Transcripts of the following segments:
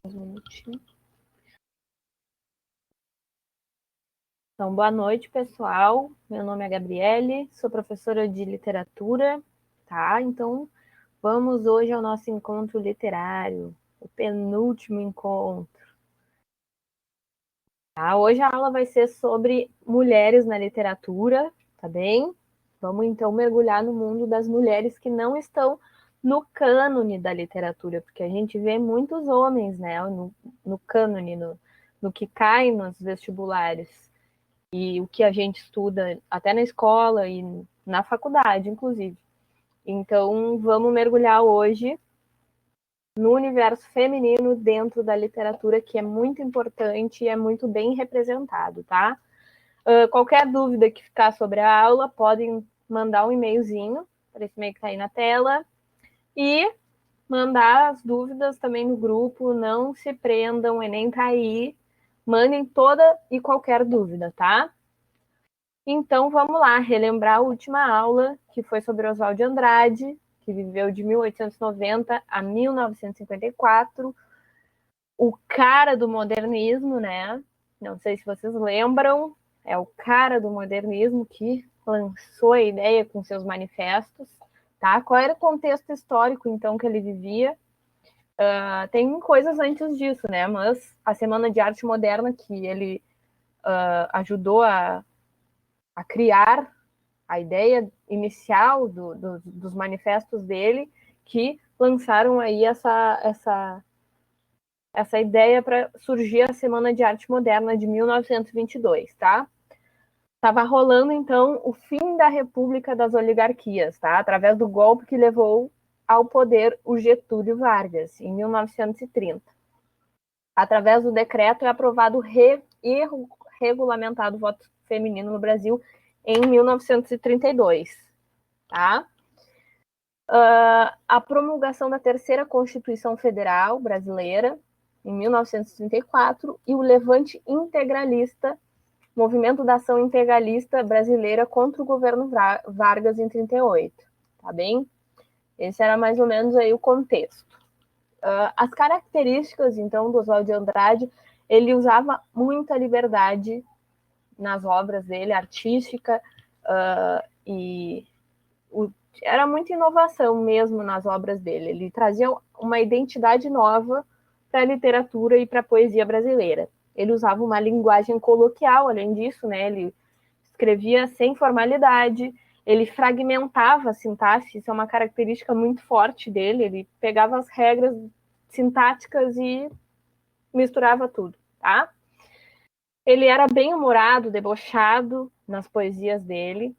mais um minutinho. Então, boa noite, pessoal. Meu nome é Gabriele, sou professora de literatura, tá? Então, vamos hoje ao nosso encontro literário, o penúltimo encontro. Tá? Hoje a aula vai ser sobre mulheres na literatura, tá bem? Vamos então mergulhar no mundo das mulheres que não estão no cânone da literatura, porque a gente vê muitos homens, né, no cânone, no que cai nos vestibulares, e o que a gente estuda até na escola e na faculdade, inclusive. Então, vamos mergulhar hoje no universo feminino dentro da literatura, que é muito importante e é muito bem representado, tá? Qualquer dúvida que ficar sobre a aula, podem mandar um e-mailzinho, para esse e-mail que está aí na tela, e mandar as dúvidas também no grupo, não se prendam, o Enem tá aí, mandem toda e qualquer dúvida, tá? Então, vamos lá, relembrar a última aula, que foi sobre Oswald de Andrade, que viveu de 1890 a 1954, o cara do modernismo, né? Não sei se vocês lembram, é o cara do modernismo que lançou a ideia com seus manifestos, tá? Qual era o contexto histórico, então, que ele vivia? Tem coisas antes disso, né? Mas a Semana de Arte Moderna, que ele ajudou a criar a ideia inicial dos manifestos dele, que lançaram aí essa ideia para surgir a Semana de Arte Moderna de 1922, tá? Estava rolando, então, o fim da República das Oligarquias, tá? Através do golpe que levou ao poder o Getúlio Vargas, em 1930. Através do decreto é aprovado e regulamentado o voto feminino no Brasil em 1932, tá? A promulgação da terceira Constituição Federal Brasileira, em 1934, e o levante integralista, movimento da ação integralista brasileira contra o governo Vargas em 38, tá bem? Esse era mais ou menos aí o contexto. As características, então, do Oswald de Andrade, ele usava muita liberdade nas obras dele, artística, e era muita inovação mesmo nas obras dele. Ele trazia uma identidade nova para a literatura e para a poesia brasileira. Ele usava uma linguagem coloquial, além disso, né? Ele escrevia sem formalidade, ele fragmentava a sintaxe, isso é uma característica muito forte dele, ele pegava as regras sintáticas e misturava tudo, tá? Ele era bem-humorado, debochado nas poesias dele,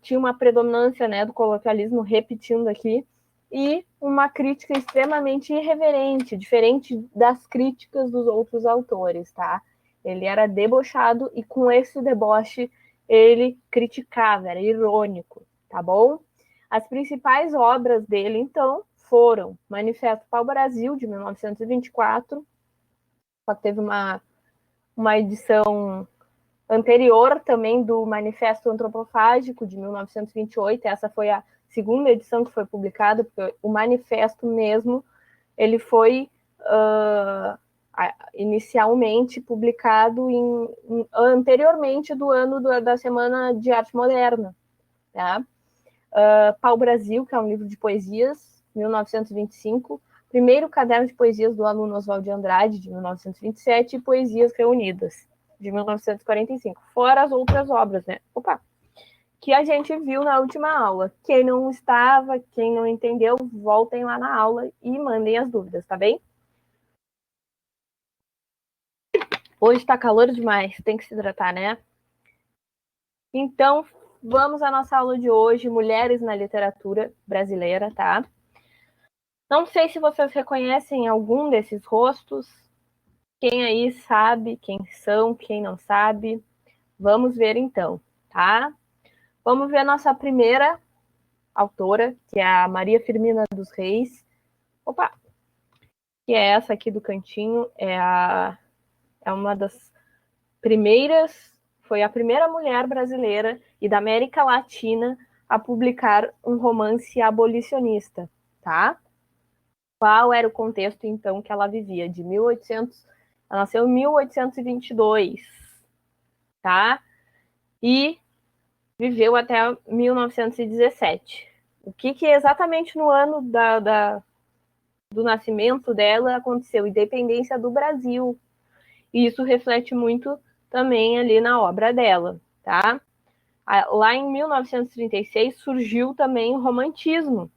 tinha uma predominância, né, do coloquialismo, repetindo aqui, e uma crítica extremamente irreverente, diferente das críticas dos outros autores, tá? Ele era debochado e com esse deboche ele criticava, era irônico, tá bom? As principais obras dele, então, foram Manifesto para o Brasil, de 1924, só que teve uma edição anterior também do Manifesto Antropofágico, de 1928, essa foi a segunda edição que foi publicada, porque o manifesto mesmo, ele foi inicialmente publicado anteriormente do ano da Semana de Arte Moderna. Tá? Pau Brasil, que é um livro de poesias, 1925, primeiro caderno de poesias do aluno Oswald de Andrade, de 1927, e Poesias Reunidas, de 1945, fora as outras obras, né? Que a gente viu na última aula. Quem não estava, quem não entendeu, voltem lá na aula e mandem as dúvidas, tá bem? Hoje está calor demais, tem que se hidratar, né? Então, vamos à nossa aula de hoje, Mulheres na Literatura Brasileira, tá? Não sei se vocês reconhecem algum desses rostos. Quem aí sabe quem são, quem não sabe? Vamos ver então, tá? Vamos ver a nossa primeira autora, que é a Maria Firmina dos Reis. Que é essa aqui do cantinho, é uma das primeiras, foi a primeira mulher brasileira e da América Latina a publicar um romance abolicionista, tá? Qual era o contexto, então, que ela vivia? Ela nasceu em 1822, tá? E viveu até 1917. O que exatamente no ano do nascimento dela aconteceu? Independência do Brasil. E isso reflete muito também ali na obra dela, tá? Lá em 1936 surgiu também o romantismo,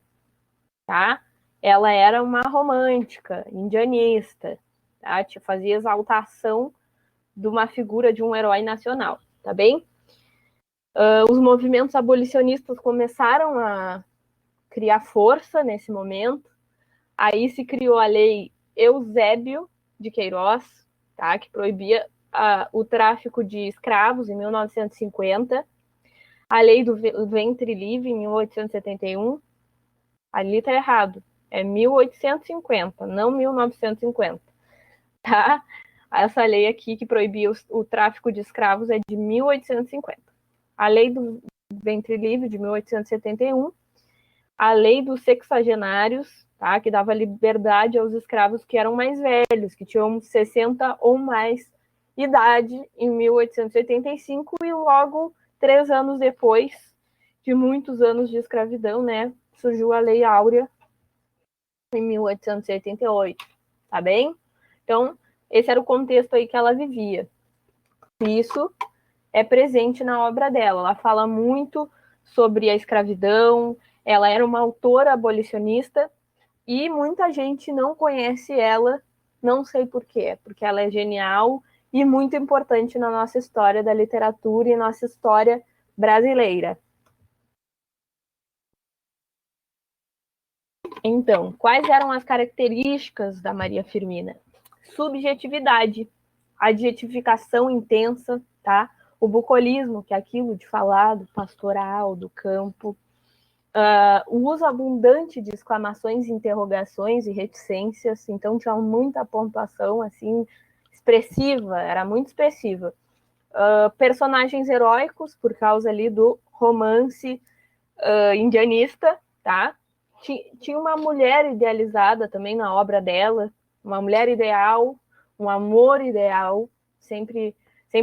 tá? Ela era uma romântica, indianista, tá? Fazia exaltação de uma figura de um herói nacional, tá bem? Os movimentos abolicionistas começaram a criar força nesse momento. Aí se criou a lei Eusébio de Queiroz, tá? Que proibia o tráfico de escravos em 1950. A lei do ventre livre em 1871. Ali tá errado. É 1850, não 1950. Tá? Essa lei aqui que proibia o tráfico de escravos é de 1850. A lei do ventre livre de 1871. A lei dos sexagenários, tá? Que dava liberdade aos escravos que eram mais velhos, que tinham 60 ou mais idade, em 1885, e logo 3 anos depois de muitos anos de escravidão, né, surgiu a Lei Áurea em 1888, tá bem? Então, esse era o contexto aí que ela vivia. Isso é presente na obra dela. Ela fala muito sobre a escravidão, ela era uma autora abolicionista e muita gente não conhece ela, não sei por quê, porque ela é genial e muito importante na nossa história da literatura e nossa história brasileira. Então, quais eram as características da Maria Firmina? Subjetividade, adjetificação intensa, tá? O bucolismo, que é aquilo de falar do pastoral, do campo, o uso abundante de exclamações, interrogações e reticências, então tinha muita pontuação, assim, expressiva, era muito expressiva. Personagens heróicos, por causa ali do romance indianista, tá? Tinha uma mulher idealizada também na obra dela, uma mulher ideal, um amor ideal, sempre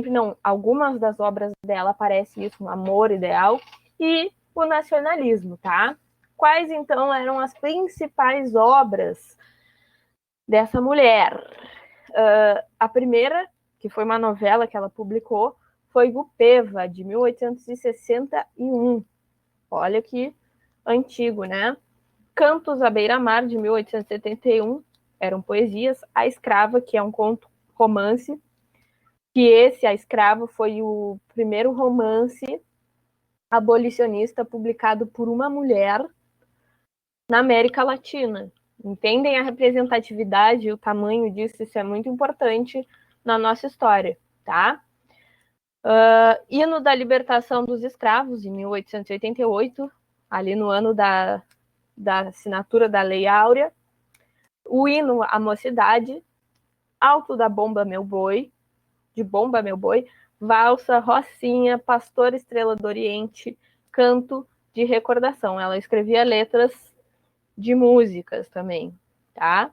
não, algumas das obras dela aparece isso, um amor ideal, e o nacionalismo, tá? Quais, então, eram as principais obras dessa mulher? A primeira, que foi uma novela que ela publicou, foi Gupeva, de 1861. Olha que antigo, né? Cantos à Beira-Mar, de 1871, eram poesias. A Escrava, que é um conto romance, que esse, A Escrava, foi o primeiro romance abolicionista publicado por uma mulher na América Latina. Entendem a representatividade e o tamanho disso? Isso é muito importante na nossa história, tá? Hino da Libertação dos Escravos, em 1888, ali no ano da assinatura da Lei Áurea. O hino à Mocidade, Alto da Bomba Meu Boi, de Bomba Meu Boi, Valsa, Rocinha, Pastor Estrela do Oriente, Canto de Recordação. Ela escrevia letras de músicas também, tá?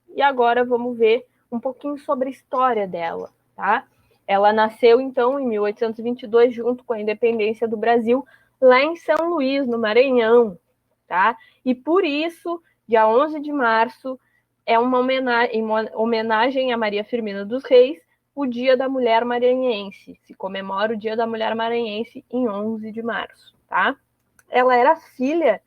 E agora vamos ver um pouquinho sobre a história dela, tá? Ela nasceu, então, em 1822, junto com a independência do Brasil, lá em São Luís, no Maranhão, tá? E por isso, dia 11 de março, é uma homenagem a Maria Firmina dos Reis, o Dia da Mulher Maranhense. Se comemora o Dia da Mulher Maranhense em 11 de março, tá? Ela era filha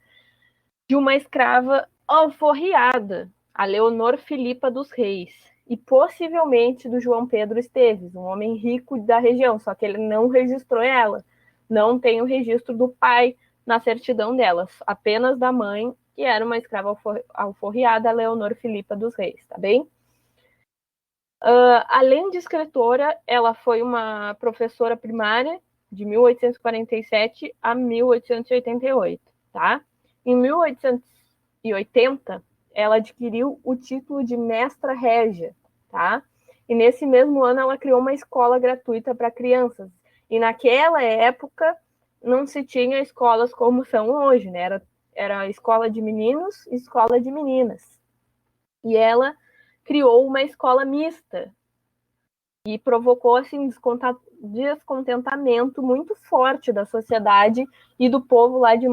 de uma escrava alforriada, a Leonor Filipa dos Reis, e possivelmente do João Pedro Esteves, um homem rico da região, só que ele não registrou ela. Não tem o registro do pai na certidão dela, apenas da mãe, que era uma escrava alforriada, a Leonor Filipa dos Reis, tá bem? Além de escritora, ela foi uma professora primária de 1847 a 1888, tá? Em 1880, ela adquiriu o título de mestra régia, tá? E nesse mesmo ano ela criou uma escola gratuita para crianças. E naquela época não se tinha escolas como são hoje, né? Era escola de meninos e escola de meninas, E ela criou uma escola mista e provocou assim descontentamento muito forte da sociedade e do povo lá de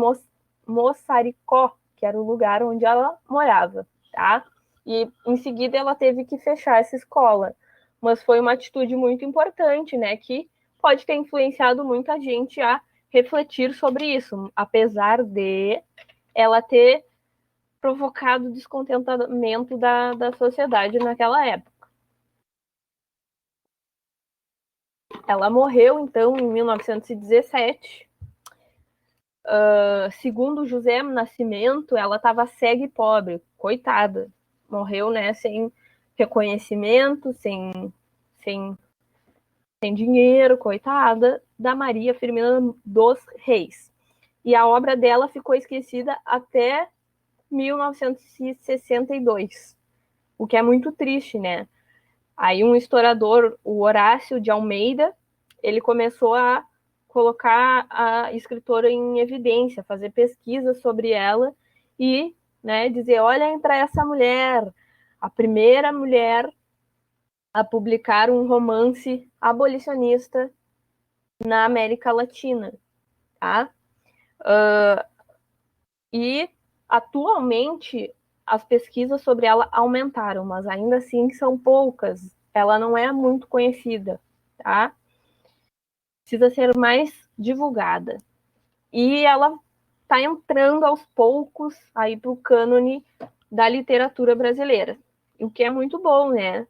Moçaricó, que era o lugar onde ela morava, tá? E em seguida ela teve que fechar essa escola, mas foi uma atitude muito importante, né, que pode ter influenciado muita gente a refletir sobre isso, apesar de ela ter provocado descontentamento da sociedade naquela época. Ela morreu, então, em 1917. Segundo José Nascimento, ela estava cega e pobre, coitada. Morreu, né, sem reconhecimento, sem, sem dinheiro, coitada, da Maria Firmina dos Reis. E a obra dela ficou esquecida até 1962, o que é muito triste, né? Aí um historiador, o Horácio de Almeida, ele começou a colocar a escritora em evidência, fazer pesquisas sobre ela e, né, dizer, olhem para essa mulher, a primeira mulher a publicar um romance abolicionista na América Latina, tá? E atualmente as pesquisas sobre ela aumentaram, mas ainda assim são poucas. Ela não é muito conhecida, tá? Precisa ser mais divulgada. E ela está entrando aos poucos aí para o cânone da literatura brasileira, o que é muito bom, né?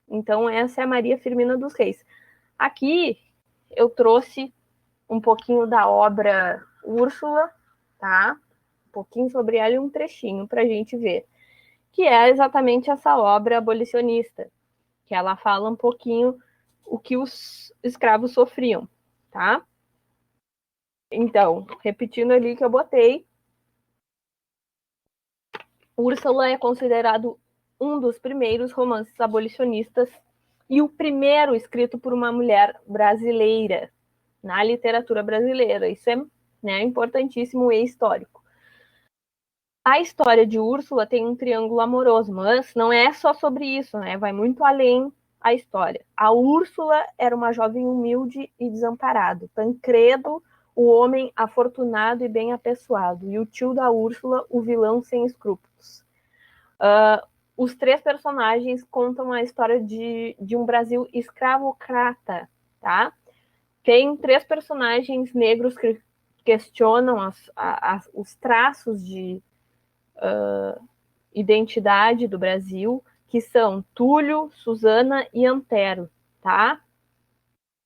Então essa é a Maria Firmina dos Reis. Aqui eu trouxe um pouquinho da obra Úrsula, tá? Um pouquinho sobre ela e um trechinho para a gente ver, que é exatamente essa obra abolicionista, que ela fala um pouquinho o que os escravos sofriam, tá? Então, repetindo ali que eu botei, Úrsula é considerado um dos primeiros romances abolicionistas e o primeiro escrito por uma mulher brasileira na literatura brasileira. Isso é, né, importantíssimo e histórico. A história de Úrsula tem um triângulo amoroso, mas não é só sobre isso, né? Vai muito além a história. A Úrsula era uma jovem humilde e desamparada. Tancredo, o homem afortunado e bem apessoado. E o tio da Úrsula, o vilão sem escrúpulos. Os três personagens contam a história de um Brasil escravocrata, tá? Tem três personagens negros que questionam os traços de identidade do Brasil, que são Túlio, Susana e Antero, tá?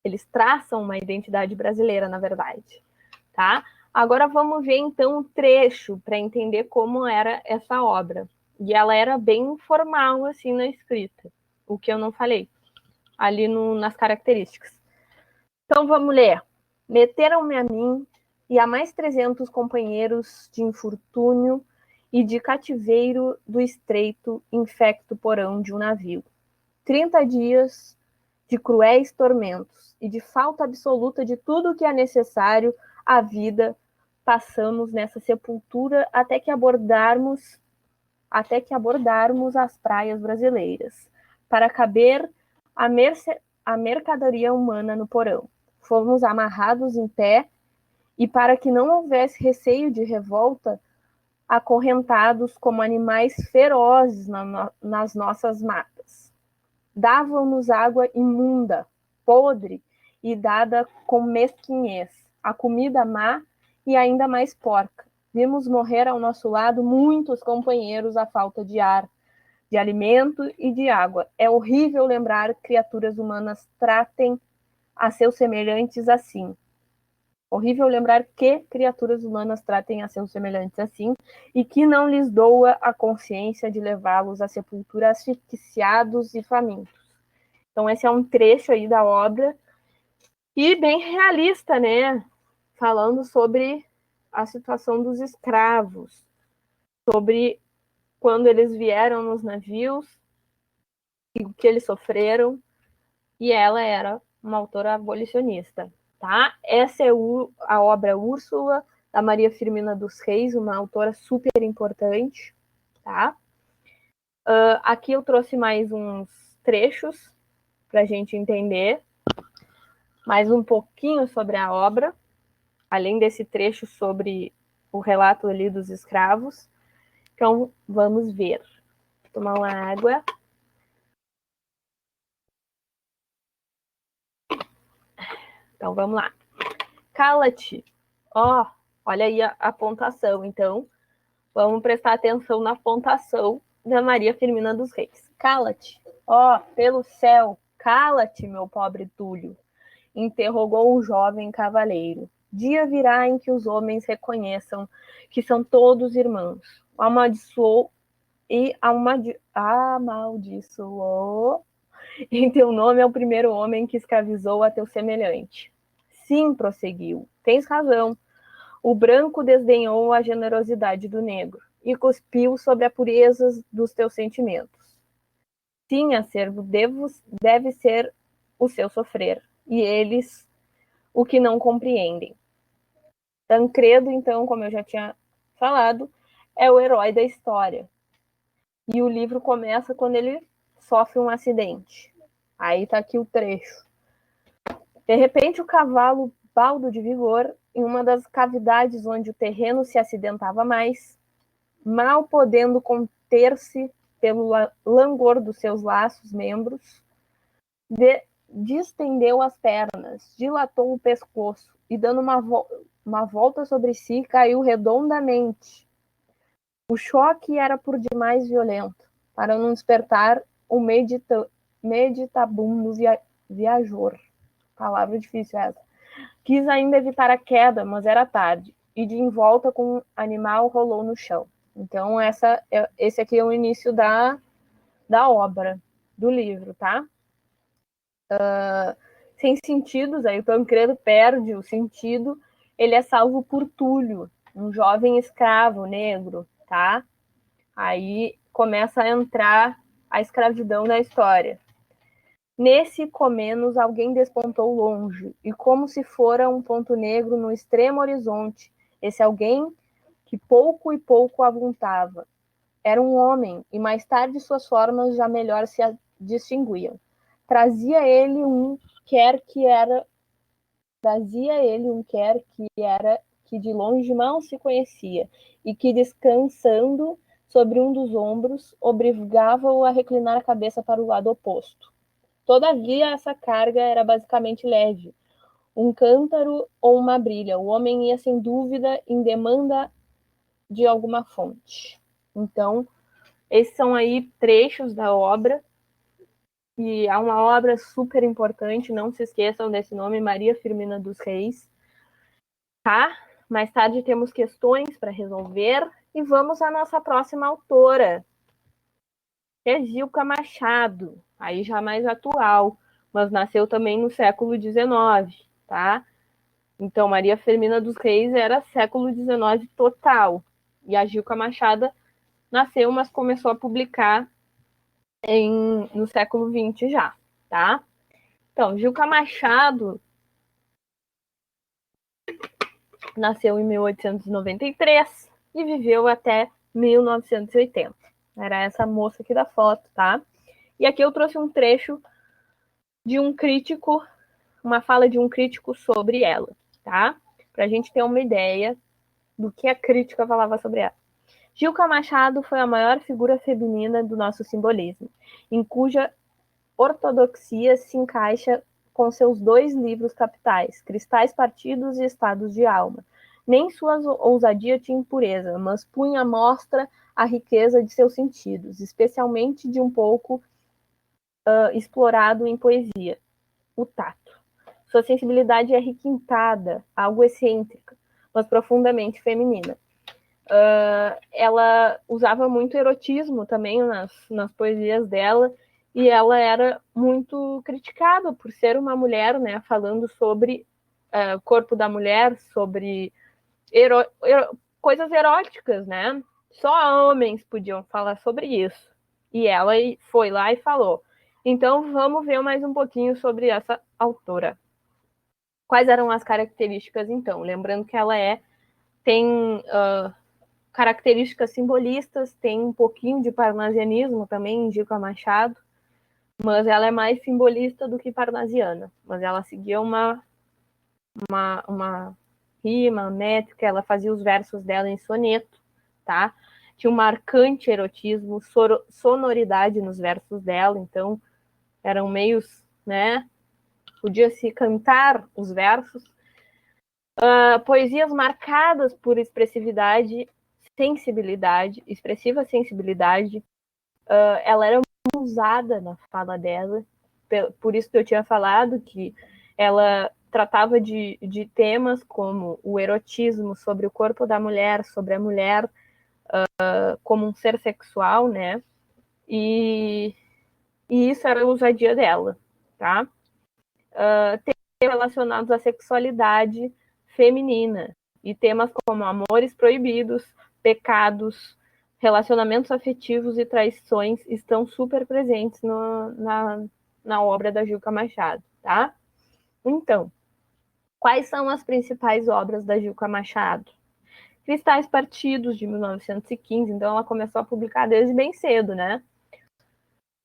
Eles traçam uma identidade brasileira, na verdade, tá? Agora vamos ver então um trecho para entender como era essa obra. E ela era bem formal assim na escrita, o que eu não falei ali nas características. Então vamos ler. Meteram-me a mim e a mais 300 companheiros de infortúnio e de cativeiro do estreito infecto porão de um navio. 30 dias de cruéis tormentos e de falta absoluta de tudo o que é necessário à vida passamos nessa sepultura até que abordarmos as praias brasileiras, para caber a mercadoria humana no porão. Fomos amarrados em pé e, para que não houvesse receio de revolta, acorrentados como animais ferozes nas nossas matas. Davam-nos água imunda, podre e dada com mesquinhez, a comida má e ainda mais porca. Vimos morrer ao nosso lado muitos companheiros à falta de ar, de alimento e de água. É horrível lembrar que criaturas humanas tratem a seus semelhantes assim. Horrível lembrar que criaturas humanas tratem a seus semelhantes assim e que não lhes doa a consciência de levá-los à sepultura asfixiados e famintos. Então esse é um trecho aí da obra e bem realista, né? Falando sobre a situação dos escravos, sobre quando eles vieram nos navios e o que eles sofreram, e ela era uma autora abolicionista, tá? Essa é a obra Úrsula, da Maria Firmina dos Reis, uma autora super importante, tá? Aqui eu trouxe mais uns trechos para a gente entender mais um pouquinho sobre a obra, além desse trecho sobre o relato ali dos escravos. Então, vamos ver. Vou tomar uma água. Então, vamos lá. Cala-te. Olha aí a pontuação. Então, vamos prestar atenção na pontuação da Maria Firmina dos Reis. Cala-te. Pelo céu, cala-te, meu pobre Túlio, interrogou o jovem cavaleiro. Dia virá em que os homens reconheçam que são todos irmãos. Amaldiçoou e amaldiçoou em teu nome é o primeiro homem que escravizou a teu semelhante. Sim, prosseguiu, tens razão. O branco desdenhou a generosidade do negro e cuspiu sobre a pureza dos teus sentimentos. Sim, acervo, deve ser o seu sofrer, e eles o que não compreendem. Tancredo, então, como eu já tinha falado, é o herói da história. E o livro começa quando ele sofre um acidente. Aí tá aqui o trecho. De repente, o cavalo, baldo de vigor, em uma das cavidades onde o terreno se acidentava mais, mal podendo conter-se pelo langor dos seus laços membros, distendeu as pernas, dilatou o pescoço e, dando uma volta sobre si, caiu redondamente. O choque era por demais violento, para não despertar o meditabundo viajor. Palavra difícil essa. Quis ainda evitar a queda, mas era tarde, e de envolta com o animal rolou no chão. Então, esse aqui é o início da obra, do livro, tá? Sem sentidos, aí o Tancredo perde o sentido, ele é salvo por Túlio, um jovem escravo negro, tá? Aí começa a entrar a escravidão na história. Nesse Comenos, alguém despontou longe, e como se fora um ponto negro no extremo horizonte, esse alguém que pouco e pouco avultava. Era um homem, e mais tarde suas formas já melhor se distinguiam. Trazia ele um quer que era que de longe mal se conhecia, e que, descansando sobre um dos ombros, obrigava-o a reclinar a cabeça para o lado oposto. Todavia, essa carga era basicamente leve. Um cântaro ou uma brilha. O homem ia, sem dúvida, em demanda de alguma fonte. Então, esses são aí trechos da obra. E é uma obra super importante. Não se esqueçam desse nome, Maria Firmina dos Reis. Tá? Mais tarde temos questões para resolver. E vamos à nossa próxima autora, que é Gilca Machado. Aí já mais atual, mas nasceu também no século XIX, tá? Então, Maria Firmina dos Reis era século XIX total. E a Gilca Machado nasceu, mas começou a publicar no século XX já, tá? Então, Gilca Machado nasceu em 1893 e viveu até 1980. Era essa moça aqui da foto, tá? E aqui eu trouxe um trecho de um crítico, uma fala de um crítico sobre ela, tá? Pra gente ter uma ideia do que a crítica falava sobre ela. Gilca Machado foi a maior figura feminina do nosso simbolismo, em cuja ortodoxia se encaixa com seus dois livros capitais, Cristais Partidos e Estados de Alma. Nem sua ousadia tinha impureza, mas punha à mostra a riqueza de seus sentidos, especialmente de um pouco explorado em poesia, o tato. Sua sensibilidade é requintada, algo excêntrica, mas profundamente feminina. Ela usava muito erotismo também nas poesias dela, e ela era muito criticada por ser uma mulher, né, falando sobre o corpo da mulher, sobre coisas eróticas, né? Só homens podiam falar sobre isso. E ela foi lá e falou. Então, vamos ver mais um pouquinho sobre essa autora. Quais eram as características, então? Lembrando que ela tem características simbolistas, tem um pouquinho de parnasianismo também em Gilca Machado, mas ela é mais simbolista do que parnasiana. Mas ela seguia uma rima, métrica, ela fazia os versos dela em soneto, tá? Tinha um marcante erotismo, sonoridade nos versos dela, então eram meios, né? Podia-se cantar os versos. Poesias marcadas por expressividade, sensibilidade, expressiva sensibilidade. Ela era usada na fala dela, por isso que eu tinha falado que ela tratava de temas como o erotismo, sobre o corpo da mulher, sobre a mulher como um ser sexual, né? E isso era a ousadia dela, tá? Temas relacionados à sexualidade feminina e temas como amores proibidos, pecados, relacionamentos afetivos e traições estão super presentes na obra da Gilca Machado, tá? Então, quais são as principais obras da Gilca Machado? Cristais Partidos, de 1915, então ela começou a publicar desde bem cedo, né?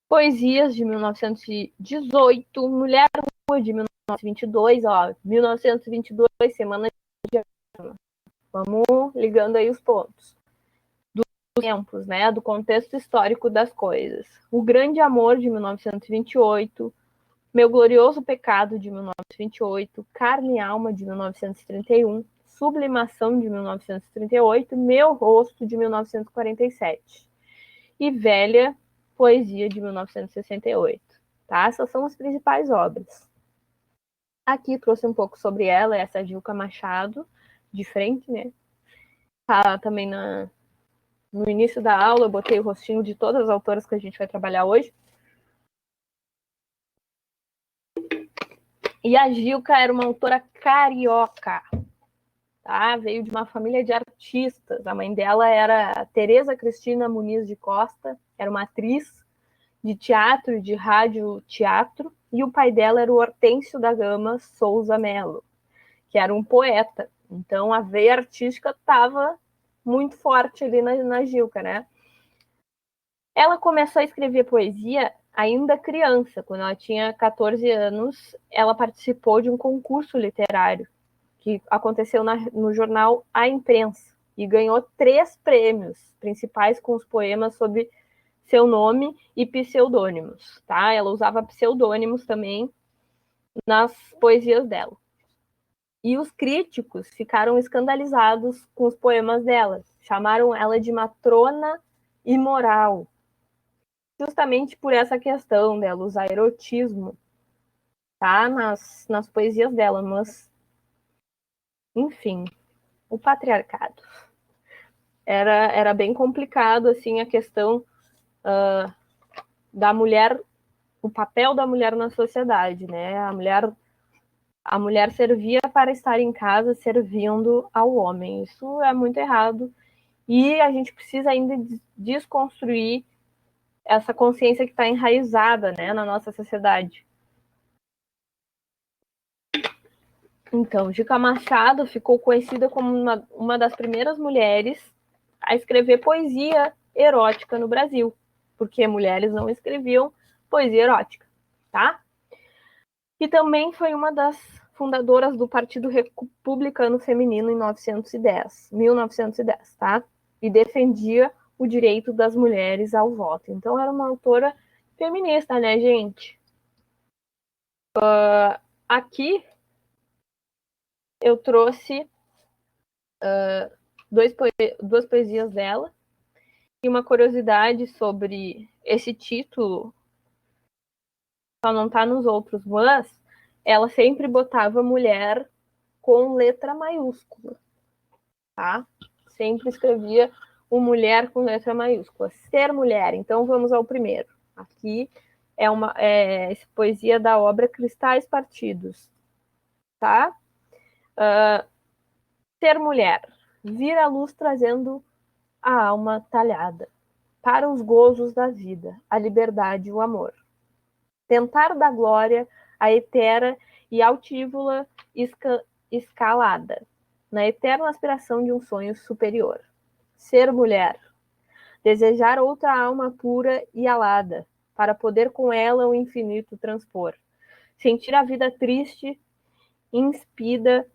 Poesias, de 1918, Mulher Rua, de 1922, ó, 1922, Semana de Arma. Vamos ligando aí os pontos. Dos tempos, né? Do contexto histórico das coisas. O Grande Amor, de 1928, Meu Glorioso Pecado, de 1928, Carne e Alma, de 1931, Sublimação, de 1938, Meu Rosto, de 1947. E Velha Poesia, de 1968. Tá? Essas são as principais obras. Aqui trouxe um pouco sobre ela, essa Gilca Machado, de frente, né? Tá também no início da aula, eu botei o rostinho de todas as autoras que a gente vai trabalhar hoje. E a Gilca era uma autora carioca, tá? Veio de uma família de artistas. A mãe dela era Tereza Cristina Muniz de Costa, era uma atriz de teatro, de rádio teatro, e o pai dela era o Hortêncio da Gama Souza Melo, que era um poeta. Então a veia artística estava muito forte ali na Gilca, né? Ela começou a escrever poesia ainda criança, quando ela tinha 14 anos, ela participou de um concurso literário que aconteceu no jornal A Imprensa e ganhou 3 prêmios principais com os poemas sob seu nome e pseudônimos, tá? Ela usava pseudônimos também nas poesias dela. E os críticos ficaram escandalizados com os poemas dela, chamaram ela de matrona imoral, justamente por essa questão dela usar erotismo, tá? Nas poesias dela, mas, enfim, o patriarcado. Era bem complicado, assim, a questão da mulher, o papel da mulher na sociedade, né? A mulher servia para estar em casa servindo ao homem. Isso é muito errado. E a gente precisa ainda desconstruir essa consciência que está enraizada, né, na nossa sociedade. Então, Gilca Machado ficou conhecida como uma das primeiras mulheres a escrever poesia erótica no Brasil, porque mulheres não escreviam poesia erótica, tá? E também foi uma das fundadoras do Partido Republicano Feminino em 1910, tá? E defendia o direito das mulheres ao voto. Então era uma autora feminista, né, gente? Aqui eu trouxe duas poesias dela e uma curiosidade sobre esse título, só não tá nos outros, mas ela sempre botava mulher com letra maiúscula, tá? Sempre escrevia o mulher com letra maiúscula. Ser mulher. Então vamos ao primeiro. Aqui é poesia da obra Cristais Partidos, tá? Ser mulher. Vir à luz trazendo a alma talhada para os gozos da vida, a liberdade e o amor. Tentar da glória a etera e altívola escalada, na eterna aspiração de um sonho superior. ser mulher. Desejar outra alma pura e alada, para poder com ela o infinito transpor. Sentir a vida triste, insípida,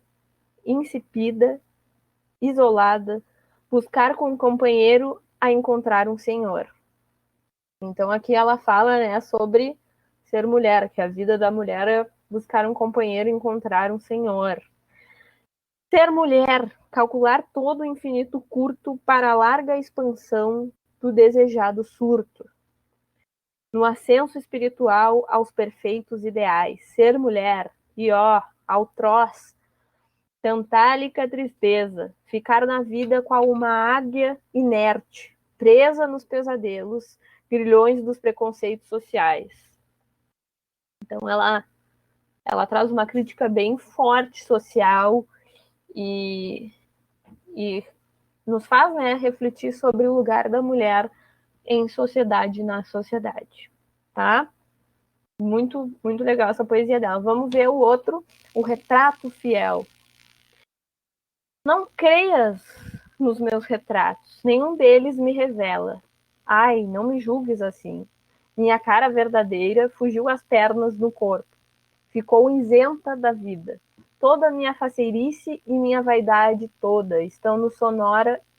isolada, buscar com um companheiro a encontrar um senhor. Então aqui ela fala, né, sobre ser mulher, que a vida da mulher é buscar um companheiro e encontrar um senhor. Ser mulher, calcular todo o infinito curto para a larga expansão do desejado surto. No ascenso espiritual aos perfeitos ideais. Ser mulher, e ó, ao troz, tantálica tristeza, ficar na vida qual uma águia inerte, presa nos pesadelos, grilhões dos preconceitos sociais. Então ela traz uma crítica bem forte social e nos faz, né, refletir sobre o lugar da mulher em sociedade, na sociedade, tá? Muito, muito legal essa poesia dela. Vamos ver o outro, o Retrato Fiel. Não creias nos meus retratos, nenhum deles me revela. Ai, não me julgues assim. Minha cara verdadeira fugiu às pernas do corpo. Ficou isenta da vida. Toda a minha faceirice e minha vaidade toda estão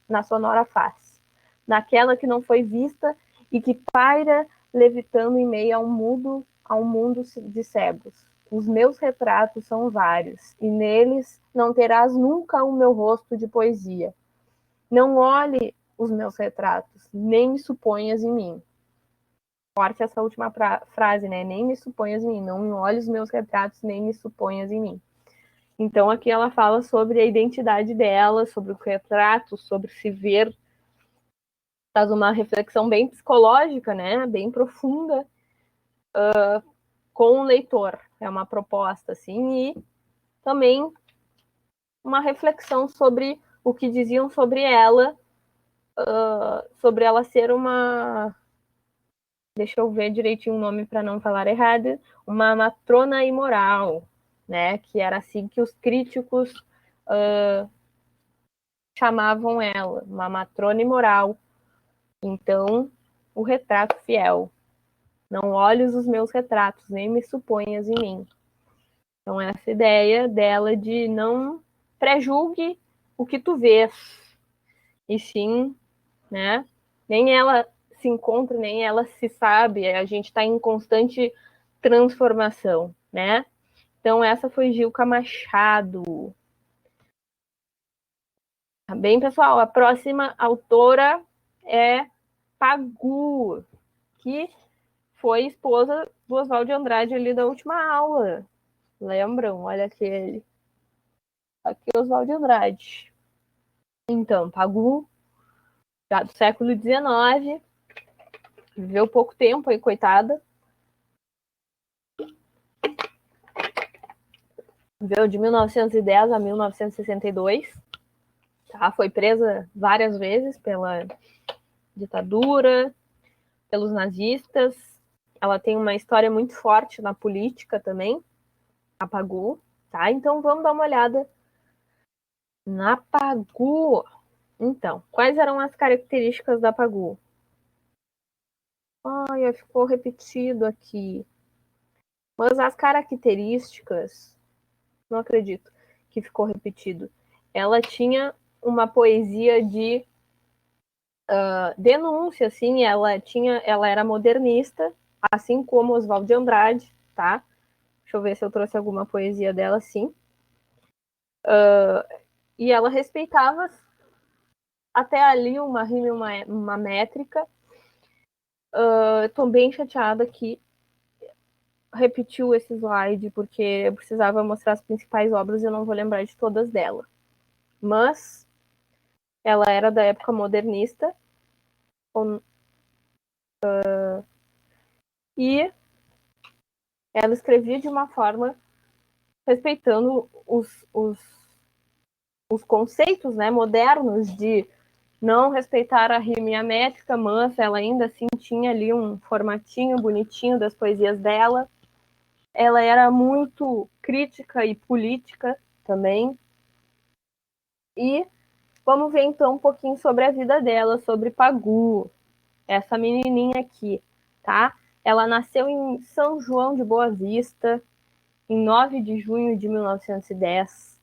na sonora face. Naquela que não foi vista e que paira levitando em meio a um mundo de cegos. Os meus retratos são vários, e neles não terás nunca o meu rosto de poesia. Não olhe os meus retratos, nem me suponhas em mim. Forte essa última frase, né? Nem me suponhas em mim. Não olhe os meus retratos, nem me suponhas em mim. Então aqui ela fala sobre a identidade dela, sobre o retrato, sobre se ver. Faz uma reflexão bem psicológica, né? Bem profunda, com o leitor. É uma proposta, assim, e também uma reflexão sobre o que diziam sobre ela ser uma... Deixa eu ver direitinho o nome para não falar errado. Uma matrona imoral, né? Que era assim que os críticos chamavam ela, uma matrona imoral. Então, o retrato fiel. Não olhes os meus retratos, nem me suponhas em mim. Então, essa ideia dela de não prejulgue o que tu vês, e sim, né? Nem ela se encontra, nem ela se sabe, a gente está em constante transformação, né? Então, essa foi Gilca Machado. Tá bem, pessoal? A próxima autora é Pagu, que foi esposa do Oswald de Andrade ali da última aula. Lembram? Olha aquele. Aqui é Oswald de Andrade. Então, Pagu, já do século XIX, viveu pouco tempo aí, coitada. Viveu de 1910 a 1962. Tá? Foi presa várias vezes pela ditadura, pelos nazistas. Ela tem uma história muito forte na política também, a Pagu, tá? Então vamos dar uma olhada na Pagu. Então, quais eram as características da Pagu? Ai, ficou repetido aqui. Mas as características, não acredito que ficou repetido. Ela tinha uma poesia de denúncia, assim, ela era modernista, assim como Oswald de Andrade, tá? Deixa eu ver se eu trouxe alguma poesia dela, sim. E ela respeitava até ali uma rima e uma métrica. Estou bem chateada que repetiu esse slide, porque eu precisava mostrar as principais obras e eu não vou lembrar de todas delas. Mas ela era da época modernista, e ela escrevia de uma forma respeitando os conceitos, né, modernos de não respeitar a rima e a métrica, mas ela ainda assim tinha ali um formatinho bonitinho das poesias dela. Ela era muito crítica e política também. E Vamos ver então um pouquinho sobre a vida dela, sobre Pagu, essa menininha aqui, tá? Ela nasceu em São João de Boa Vista, em 9 de junho de 1910,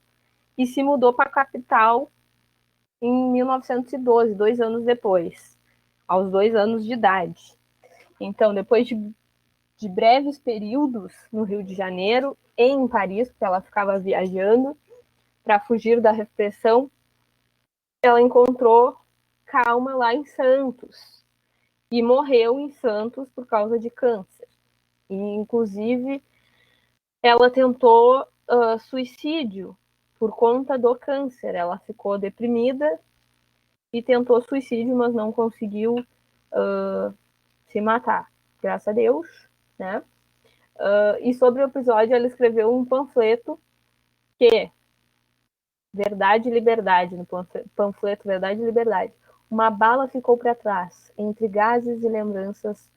e se mudou para a capital em 1912, 2 anos depois, aos 2 anos de idade. Então, depois de breves períodos no Rio de Janeiro e em Paris, porque ela ficava viajando para fugir da repressão, ela encontrou calma lá em Santos e morreu em Santos por causa de câncer. E, inclusive, ela tentou suicídio por conta do câncer. Ela ficou deprimida e tentou suicídio, mas não conseguiu se matar, graças a Deus, né? E sobre o episódio, ela escreveu um panfleto que Verdade e Liberdade, no panfleto Verdade e Liberdade. Uma bala ficou para trás, entre gases e lembranças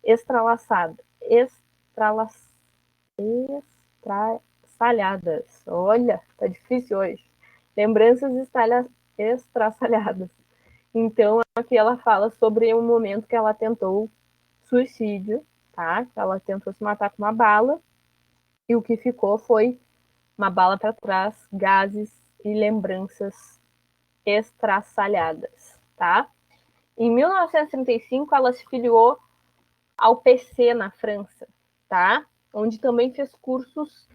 estralaçadas. Estraçalhadas. Olha, tá difícil hoje. Lembranças estraçalhadas. Então, aqui ela fala sobre um momento que ela tentou suicídio, tá? Ela tentou se matar com uma bala, e o que ficou foi uma bala para trás, gases e lembranças estraçalhadas, tá? Em 1935, ela se filiou ao PC na França, tá? Onde também fez cursos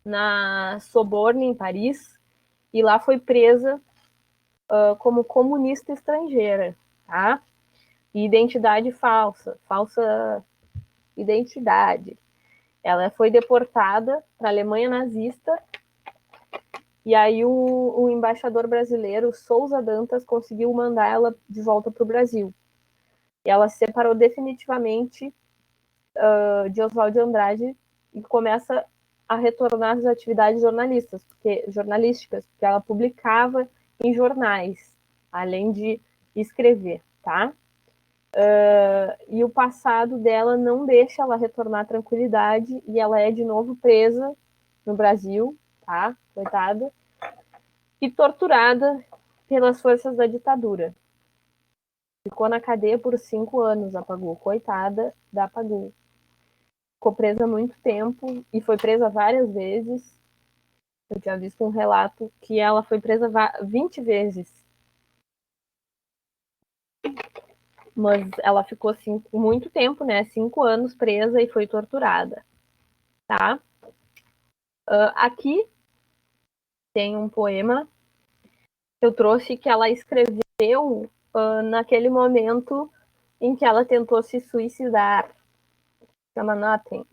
na Sorbonne, em Paris, e lá foi presa como comunista estrangeira, tá? Identidade falsa, falsa identidade. Ela foi deportada para a Alemanha nazista, e aí o embaixador brasileiro, Souza Dantas, conseguiu mandar ela de volta para o Brasil. E ela se separou definitivamente de Oswald de Andrade e começa a retornar às atividades jornalísticas, porque ela publicava em jornais, além de escrever, tá? E o passado dela não deixa ela retornar à tranquilidade, e ela é de novo presa no Brasil, tá? Coitada. E torturada pelas forças da ditadura. Ficou na cadeia por 5 anos, a Pagu. Coitada da Pagu. Ficou presa há muito tempo e foi presa várias vezes. Eu tinha visto um relato que ela foi presa 20 vezes. Mas ela ficou muito tempo, né? 5 anos presa e foi torturada. Tá? Aqui tem um poema que eu trouxe que ela escreveu naquele momento em que ela tentou se suicidar. Chama Nothing.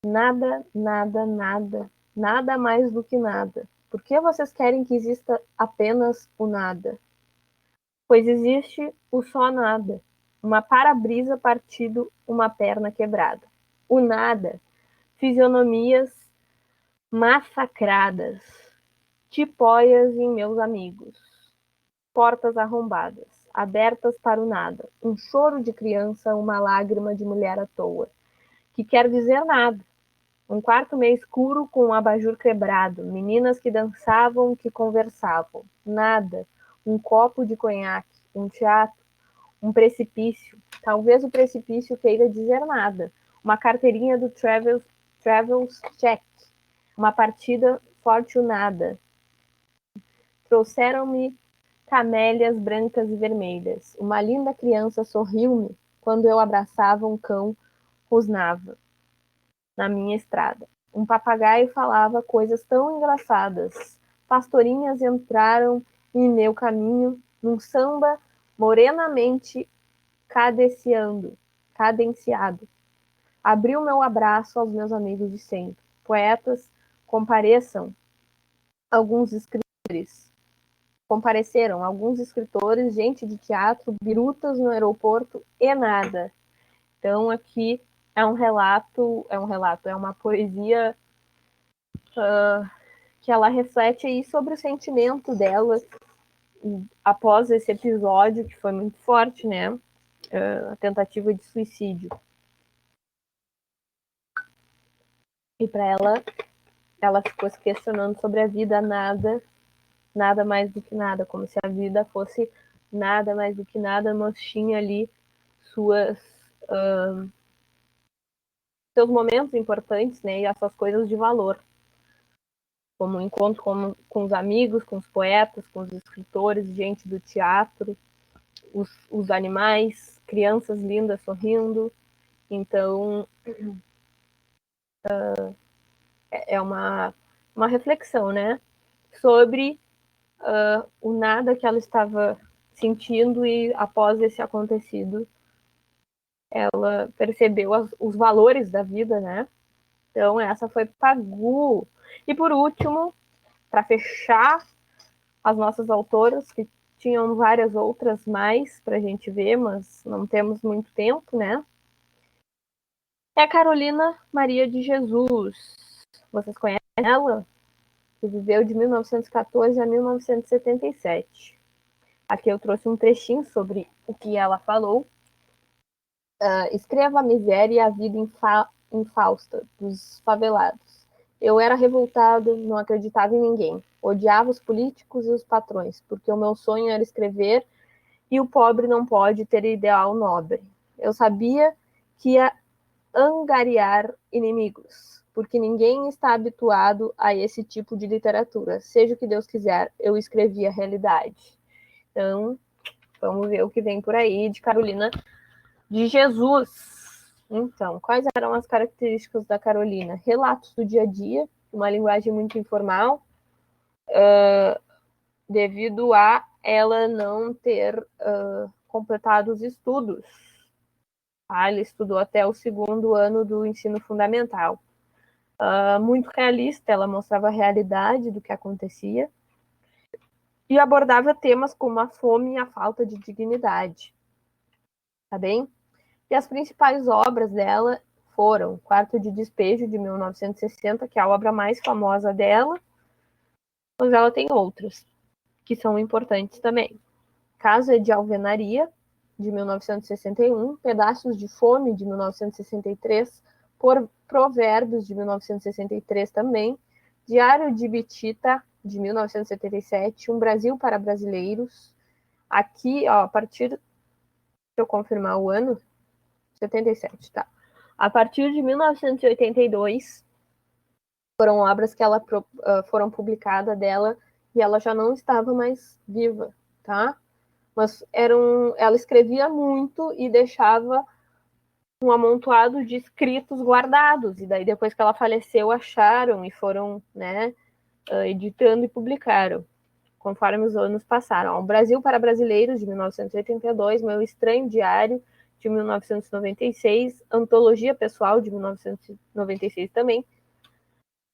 Nada, nada, nada. Nada mais do que nada. Por que vocês querem que exista apenas o nada? Pois existe o só nada. Uma para-brisa partido, uma perna quebrada. O nada. Fisionomias massacradas. Tipóias em meus amigos. Portas arrombadas. Abertas para o nada. Um choro de criança, uma lágrima de mulher à toa. Que quer dizer nada. Um quarto meio escuro com um abajur quebrado, meninas que dançavam, que conversavam. Nada. Um copo de conhaque, um teatro, um precipício. Talvez o precipício queira dizer nada. Uma carteirinha do Travels Check. Uma partida fortunada. Trouxeram-me camélias brancas e vermelhas. Uma linda criança sorriu-me quando eu abraçava um cão rosnava na minha estrada. Um papagaio falava coisas tão engraçadas. Pastorinhas entraram em meu caminho num samba morenamente cadenciado. Abri o meu abraço aos meus amigos de sempre. Poetas, compareçam alguns escritores. Compareceram alguns escritores, gente de teatro, birutas no aeroporto e nada. Então aqui é uma poesia que ela reflete aí sobre o sentimento dela após esse episódio, que foi muito forte, né? A tentativa de suicídio. E para ela ficou se questionando sobre a vida nada nada mais do que nada, como se a vida fosse nada mais do que nada, mas tinha ali seus momentos importantes, né, e essas coisas de valor, como o encontro com os amigos, com os poetas, com os escritores, gente do teatro, os animais, crianças lindas sorrindo. Então, é uma reflexão, né, sobre o nada que ela estava sentindo, e após esse acontecido, ela percebeu os valores da vida, né? Então, essa foi Pagu. E por último, para fechar, as nossas autoras, que tinham várias outras mais para a gente ver, mas não temos muito tempo, né? É a Carolina Maria de Jesus. Vocês conhecem ela? Que viveu de 1914 a 1977. Aqui eu trouxe um trechinho sobre o que ela falou. Escreva a miséria e a vida infausta dos favelados. Eu era revoltado, não acreditava em ninguém. Odiava os políticos e os patrões, porque o meu sonho era escrever e o pobre não pode ter ideal nobre. Eu sabia que ia angariar inimigos, porque ninguém está habituado a esse tipo de literatura. Seja o que Deus quiser, eu escrevi a realidade. Então, vamos ver o que vem por aí de Carolina de Jesus. Então, quais eram as características da Carolina? Relatos do dia a dia, uma linguagem muito informal, devido a ela não ter completado os estudos. Ela estudou até o segundo ano do ensino fundamental. Muito realista, ela mostrava a realidade do que acontecia e abordava temas como a fome e a falta de dignidade. Tá bem? E as principais obras dela foram Quarto de Despejo, de 1960, que é a obra mais famosa dela, mas ela tem outras que são importantes também. Casa de Alvenaria, de 1961, Pedaços de Fome, de 1963, Provérbios, de 1963 também, Diário de Bitita, de 1977, Um Brasil para Brasileiros. Aqui, ó, a partir, deixa eu confirmar o ano, 77, tá. A partir de 1982, foram obras que ela foram publicadas dela e ela já não estava mais viva, tá? Mas ela escrevia muito e deixava um amontoado de escritos guardados. E daí, depois que ela faleceu, acharam e foram, né, editando e publicaram, conforme os anos passaram. O Brasil para Brasileiros, de 1982, Meu Estranho Diário, de 1996, Antologia Pessoal, de 1996 também,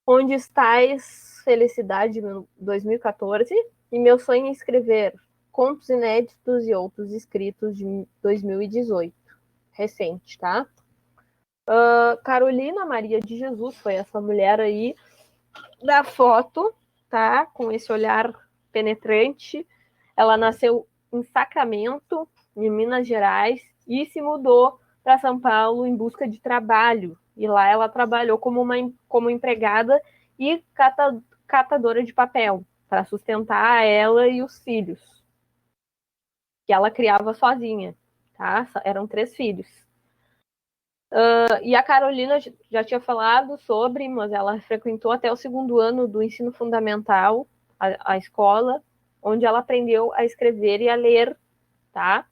Onde Estás, Felicidade, de 2014, e Meu Sonho é Escrever, Contos Inéditos e Outros Escritos, de 2018, recente, tá? Carolina Maria de Jesus foi essa mulher aí da foto, tá? Com esse olhar penetrante. Ela nasceu em Sacramento, em Minas Gerais, e se mudou para São Paulo em busca de trabalho. E lá ela trabalhou como empregada e catadora de papel, para sustentar ela e os filhos, que ela criava sozinha, tá? Eram 3 filhos. E a Carolina já tinha falado sobre, mas ela frequentou até o segundo ano do ensino fundamental, a escola, onde ela aprendeu a escrever e a ler, tá?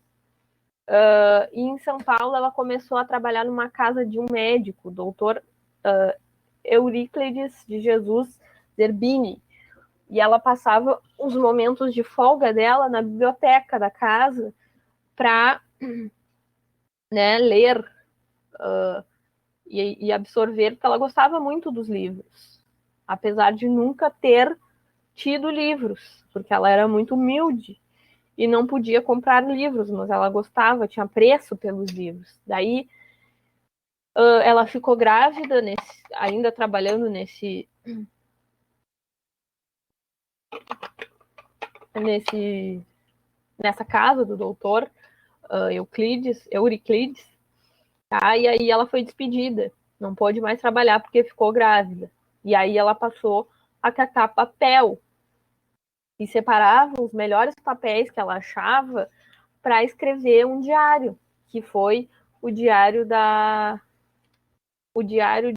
E em São Paulo ela começou a trabalhar numa casa de um médico, doutor Euríclides de Jesus Zerbini, e ela passava os momentos de folga dela na biblioteca da casa para, né, ler e absorver, porque ela gostava muito dos livros, apesar de nunca ter tido livros, porque ela era muito humilde e não podia comprar livros, mas ela gostava, tinha preço pelos livros. Daí ela ficou grávida, ainda trabalhando nessa casa do doutor Euriclides, tá? E aí ela foi despedida, não pôde mais trabalhar porque ficou grávida. E aí ela passou a catar papel e separava os melhores papéis que ela achava para escrever um diário, que foi o diário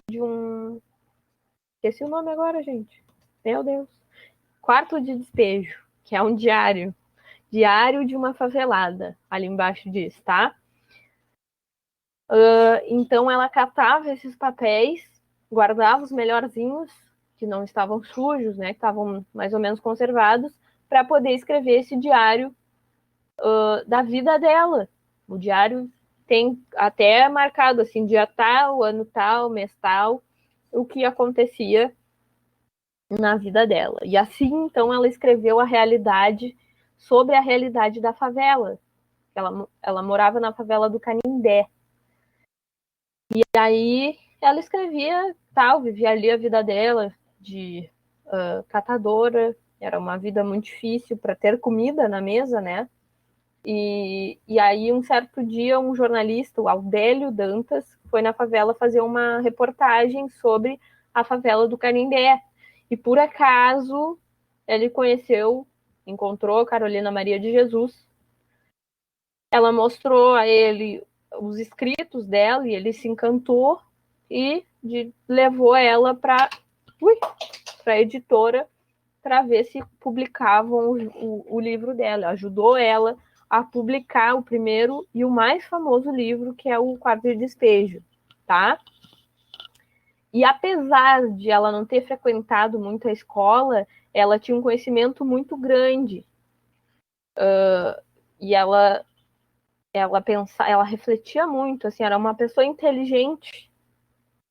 de um... Esqueci o nome agora, gente. Meu Deus. Quarto de Despejo, que é um diário. Diário de uma favelada, ali embaixo diz, tá? Então ela catava esses papéis, guardava os melhorzinhos, que não estavam sujos, né? Que estavam mais ou menos conservados, para poder escrever esse diário da vida dela. O diário tem até marcado assim, dia tal, ano tal, mês tal, o que acontecia na vida dela. E assim, então, ela escreveu a realidade sobre a realidade da favela. Ela morava na favela do Canindé. E aí ela escrevia tal, vivia ali a vida dela de catadora. Era uma vida muito difícil para ter comida na mesa, né? E aí, um certo dia, um jornalista, o Aldélio Dantas, foi na favela fazer uma reportagem sobre a favela do Canindé. E, por acaso, ele encontrou a Carolina Maria de Jesus. Ela mostrou a ele os escritos dela e ele se encantou e levou ela para a editora para ver se publicavam o livro dela. Ajudou ela a publicar o primeiro e o mais famoso livro, que é o Quarto de Despejo, tá? E apesar de ela não ter frequentado muito a escola, ela tinha um conhecimento muito grande. E ela refletia muito, assim, era uma pessoa inteligente,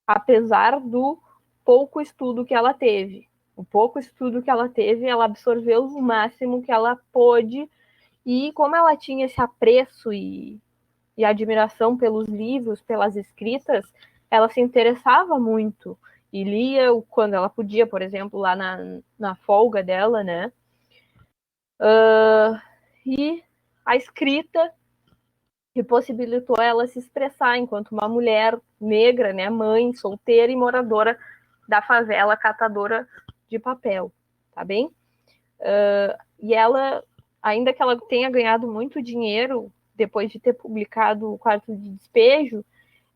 apesar do pouco estudo que ela teve. O pouco estudo que ela teve, ela absorveu o máximo que ela pôde. E como ela tinha esse apreço e admiração pelos livros, pelas escritas, ela se interessava muito e lia quando ela podia, por exemplo, lá na folga dela, né? E a escrita que possibilitou ela se expressar enquanto uma mulher negra, né, mãe, solteira e moradora da favela, catadora de papel, tá bem? E ela, ainda que ela tenha ganhado muito dinheiro depois de ter publicado o Quarto de Despejo,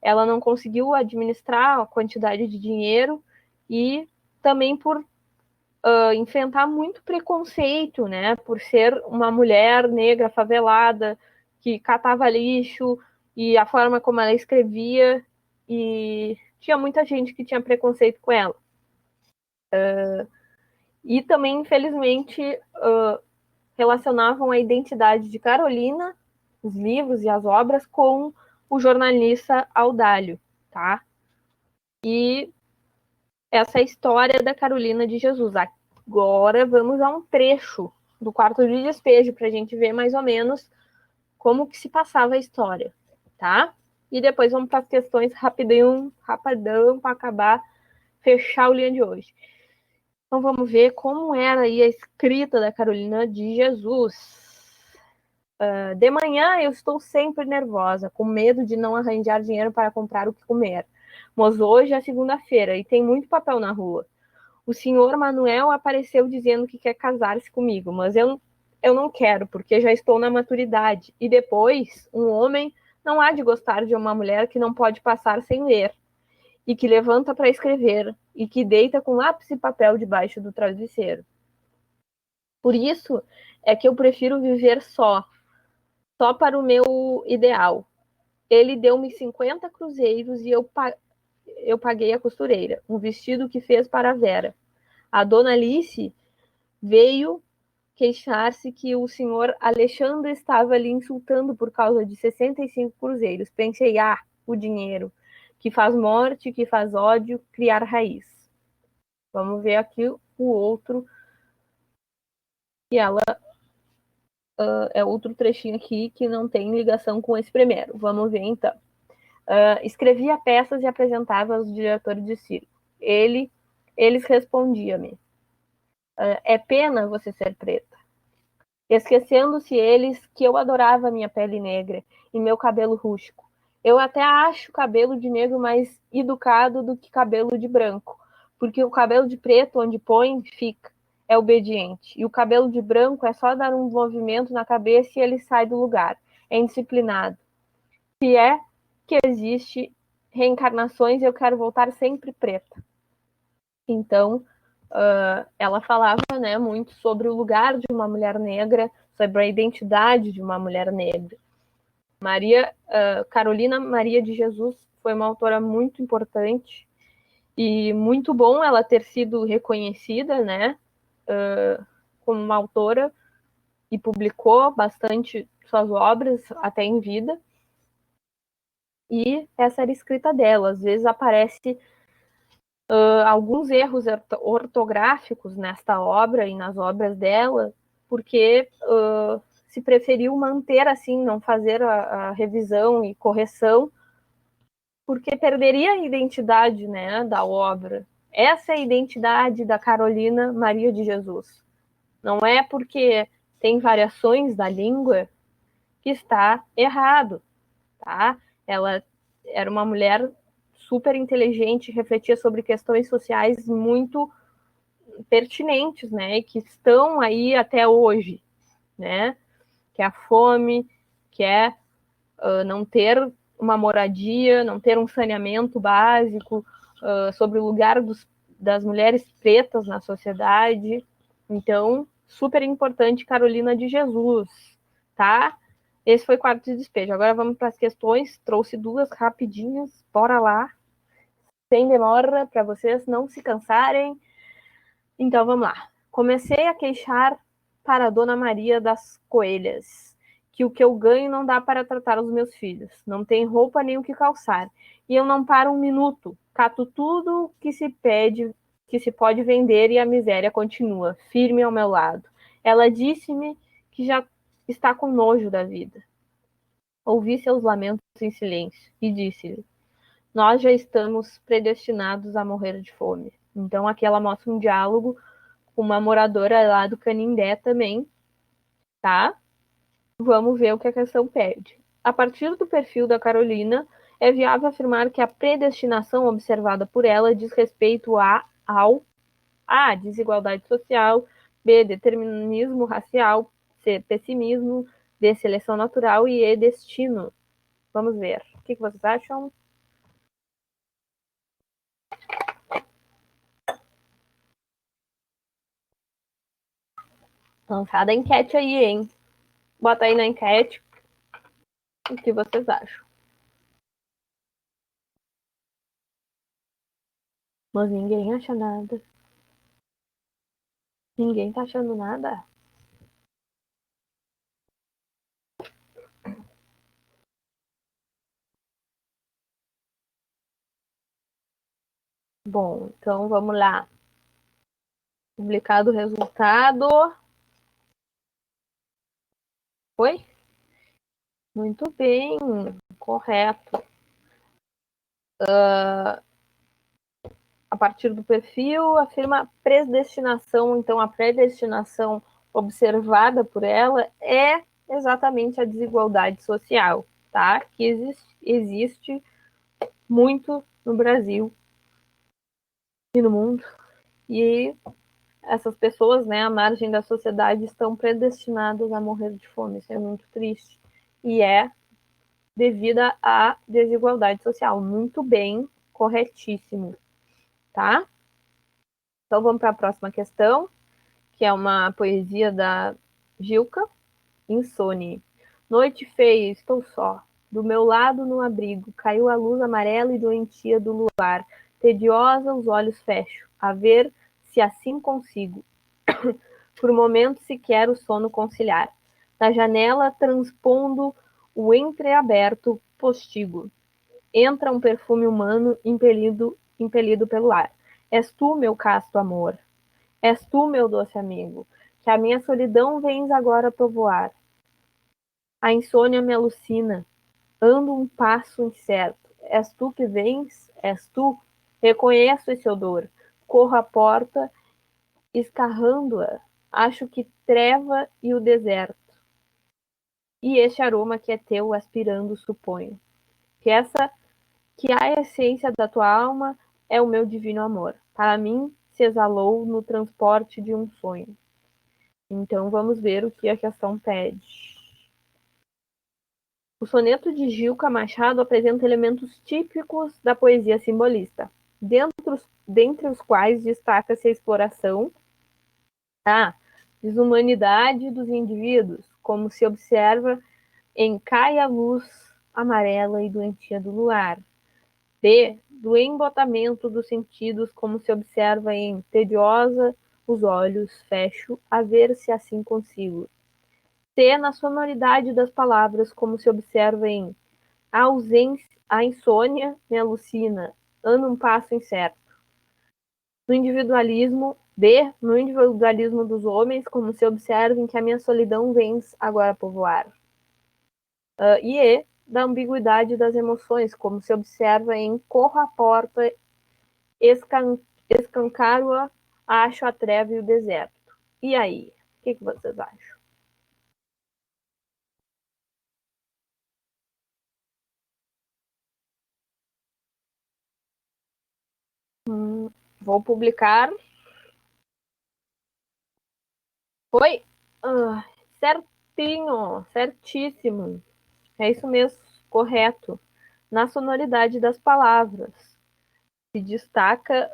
ela não conseguiu administrar a quantidade de dinheiro e também por enfrentar muito preconceito, né? Por ser uma mulher negra favelada que catava lixo e a forma como ela escrevia, e tinha muita gente que tinha preconceito com ela. E também, infelizmente, relacionavam a identidade de Carolina, os livros e as obras, com o jornalista Audálio, tá? E essa é a história da Carolina de Jesus. Agora vamos a um trecho do Quarto de Despejo para a gente ver mais ou menos como que se passava a história, tá? E depois vamos para as questões rapidão para acabar, fechar o linha de hoje. Então vamos ver como era aí a escrita da Carolina de Jesus. De manhã eu estou sempre nervosa, com medo de não arranjar dinheiro para comprar o que comer. Mas hoje é segunda-feira e tem muito papel na rua. O senhor Manuel apareceu dizendo que quer casar-se comigo, mas eu não quero, porque já estou na maturidade. E depois, um homem não há de gostar de uma mulher que não pode passar sem ler, e que levanta para escrever, e que deita com lápis e papel debaixo do travesseiro. Por isso é que eu prefiro viver só para o meu ideal. Ele deu-me 50 cruzeiros e eu paguei a costureira, um vestido que fez para a Vera. A dona Alice veio queixar-se que o senhor Alexandre estava lhe insultando por causa de 65 cruzeiros. Pensei, o dinheiro, que faz morte, que faz ódio, criar raiz. Vamos ver aqui o outro. E ela é outro trechinho aqui que não tem ligação com esse primeiro. Vamos ver então. Escrevia peças e apresentava aos diretores de circo. Eles respondiam-me: é pena você ser preta. Esquecendo-se eles que eu adorava minha pele negra e meu cabelo rústico. Eu até acho cabelo de negro mais educado do que cabelo de branco, porque o cabelo de preto, onde põe, fica. é obediente. E o cabelo de branco é só dar um movimento na cabeça e ele sai do lugar. É indisciplinado. Se é que existe reencarnações, eu quero voltar sempre preta. Então, ela falava, né, muito sobre o lugar de uma mulher negra, sobre a identidade de uma mulher negra. Carolina Maria de Jesus foi uma autora muito importante e muito bom ela ter sido reconhecida, né, como uma autora, e publicou bastante suas obras até em vida. E essa era a escrita dela. Às vezes aparece alguns erros ortográficos nesta obra e nas obras dela, porque se preferiu manter assim, não fazer a revisão e correção, porque perderia a identidade, né, da obra. Essa é a identidade da Carolina Maria de Jesus. Não é porque tem variações da língua que está errado, tá? Ela era uma mulher super inteligente, refletia sobre questões sociais muito pertinentes, né? Que estão aí até hoje, né? Que é a fome, que é não ter uma moradia, não ter um saneamento básico, sobre o lugar das mulheres pretas na sociedade. Então, super importante, Carolina de Jesus, tá? Esse foi o quarto de despejo. Agora vamos para as questões. Trouxe duas rapidinhas. Bora lá. Sem demora, para vocês não se cansarem. Então, vamos lá. Comecei a queixar para a Dona Maria das Coelhas que o que eu ganho não dá para tratar os meus filhos. Não tem roupa nem o que calçar. E eu não paro um minuto. Cato tudo que se pede, que se pode vender, e a miséria continua, firme ao meu lado. Ela disse-me que já está com nojo da vida. Ouvi seus lamentos em silêncio e disse-lhe: nós já estamos predestinados a morrer de fome. Então aqui ela mostra um diálogo com uma moradora lá do Canindé também, tá? Vamos ver o que a questão pede. A partir do perfil da Carolina, é viável afirmar que a predestinação observada por ela diz respeito ao A, desigualdade social, B, determinismo racial, C, pessimismo, D, seleção natural e E, destino. Vamos ver. O que vocês acham? Lançada a enquete aí, hein? Bota aí na enquete o que vocês acham. Mas ninguém acha nada. Ninguém tá achando nada. Bom, então vamos lá. Publicado o resultado. Foi? Muito bem, correto. A partir do perfil, afirma predestinação. Então, a predestinação observada por ela é exatamente a desigualdade social, tá? Que existe muito no Brasil e no mundo. E essas pessoas, né, à margem da sociedade, estão predestinadas a morrer de fome. Isso é muito triste. E é devido à desigualdade social. Muito bem, corretíssimo, tá? Então vamos para a próxima questão, que é uma poesia da Gilca, Insone. Noite feia, estou só. Do meu lado no abrigo, caiu a luz amarela e doentia do luar. Tediosa, os olhos fecho, a ver se assim consigo. Por momentos sequer o sono conciliar. Da janela, transpondo o entreaberto postigo, entra um perfume humano impelido pelo ar. És tu, meu casto amor. És tu, meu doce amigo, que a minha solidão vens agora povoar. A insônia me alucina, ando um passo incerto. És tu que vens? És tu? Reconheço esse odor. Corro à porta, escarrando-a. Acho que treva e o deserto. E este aroma que é teu, aspirando, suponho. Que a essência da tua alma é o meu divino amor. Para mim, se exalou no transporte de um sonho. Então, vamos ver o que a questão pede. O soneto de Gilca Machado apresenta elementos típicos da poesia simbolista, dentre os quais destaca-se a exploração da desumanidade dos indivíduos, como se observa em Cai a luz amarela e doentia do luar. B. Do embotamento dos sentidos, como se observa em Tediosa os olhos fecho, a ver se assim consigo. C. Na sonoridade das palavras, como se observa em A ausência, a insônia me alucina, ando um passo incerto. No individualismo, D. No individualismo dos homens, como se observa em que a minha solidão vens agora povoar. E E. Da ambiguidade das emoções, como se observa em corro a porta, escancaro-a, acho a treva e o deserto. E aí? O que vocês acham? Vou publicar. Foi? Certinho, certíssimo. É isso mesmo, correto. Na sonoridade das palavras. Se destaca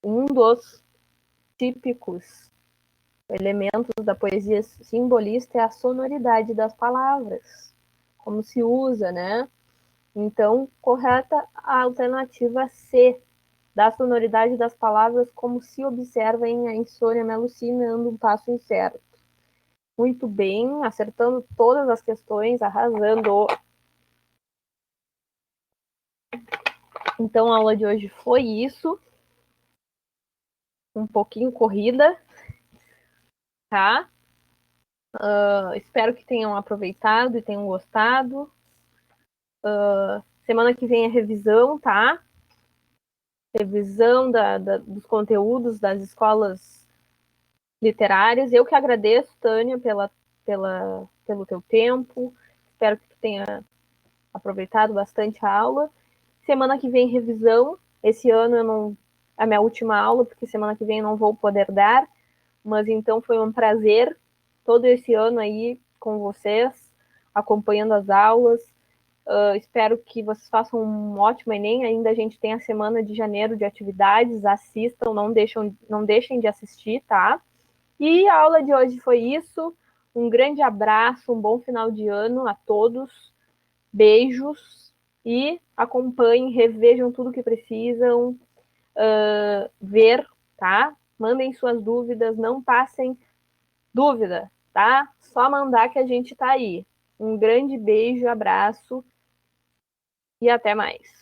um dos típicos elementos da poesia simbolista é a sonoridade das palavras. Como se usa, né? Então, correta a alternativa C, da sonoridade das palavras, como se observa em A insônia me alucina, ando um passo incerto. Muito bem, acertando todas as questões, arrasando. Então, a aula de hoje foi isso. Um pouquinho corrida, tá? Espero que tenham aproveitado e tenham gostado. Semana que vem é revisão, tá? Revisão dos conteúdos das escolas literárias. Eu que agradeço, Tânia, pelo teu tempo. Espero que tu tenha aproveitado bastante a aula. Semana que vem, revisão. Esse ano eu não. A minha última aula, porque semana que vem eu não vou poder dar. Mas então foi um prazer todo esse ano aí com vocês, acompanhando as aulas. Espero que vocês façam um ótimo Enem. Ainda a gente tem a semana de janeiro de atividades. Assistam, não deixem de assistir, tá? E a aula de hoje foi isso. Um grande abraço, um bom final de ano a todos. Beijos e acompanhem, revejam tudo que precisam ver, tá? Mandem suas dúvidas, não passem dúvida, tá? Só mandar que a gente tá aí. Um grande beijo, abraço e até mais.